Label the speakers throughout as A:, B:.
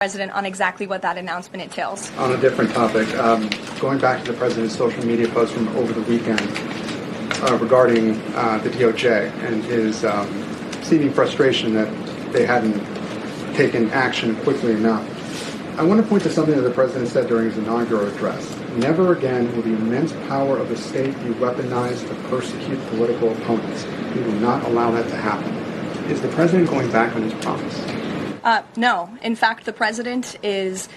A: President on exactly what that announcement entails.
B: On a different topic, going back to the president's social media post from over the weekend regarding the DOJ and his seeming frustration that they hadn't taken action quickly enough. I want to point to something that the president said during his inaugural address. Never again will the immense power of the state be weaponized to persecute political opponents. We will not allow that to happen. Is the president going back on his promise?
A: No. In fact, the president is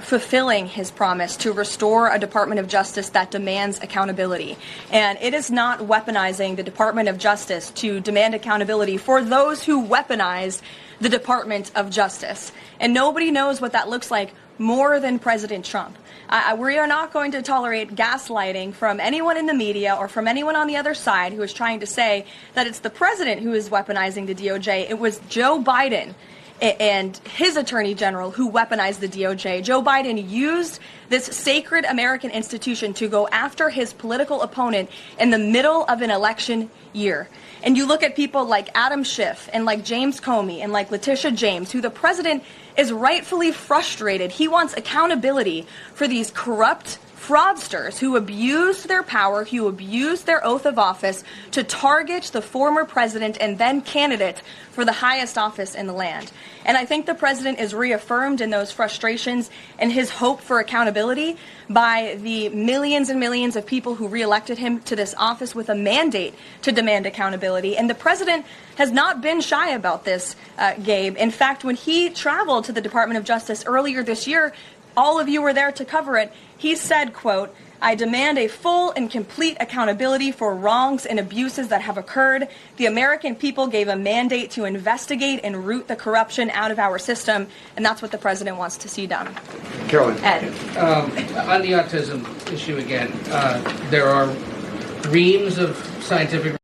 A: fulfilling his promise to restore a Department of Justice that demands accountability. And it is not weaponizing the Department of Justice to demand accountability for those who weaponized the Department of Justice. And nobody knows what that looks like more than President Trump. We are not going to tolerate gaslighting from anyone in the media or from anyone on the other side who is trying to say that it's the president who is weaponizing the DOJ. It was Joe Biden and his attorney general who weaponized the DOJ. Joe Biden used this sacred American institution to go after his political opponent in the middle of an election year. And you look at people like Adam Schiff and like James Comey and like Letitia James, who the president is rightfully frustrated. He wants accountability for these corrupt fraudsters who abused their power, who abused their oath of office to target the former president and then candidate for the highest office in the land. And I think the president is reaffirmed in those frustrations and his hope for accountability by the millions and millions of people who reelected him to this office with a mandate to demand accountability. And the president has not been shy about this, Gabe. In fact, when he traveled to the Department of Justice earlier this year, all of you were there to cover it. He said, quote, "I demand a full and complete accountability for wrongs and abuses that have occurred. The American people gave a mandate to investigate and root the corruption out of our system." And that's what the president wants to see done.
B: Karoline.
A: Ed.
C: On the autism issue again, there are reams of scientific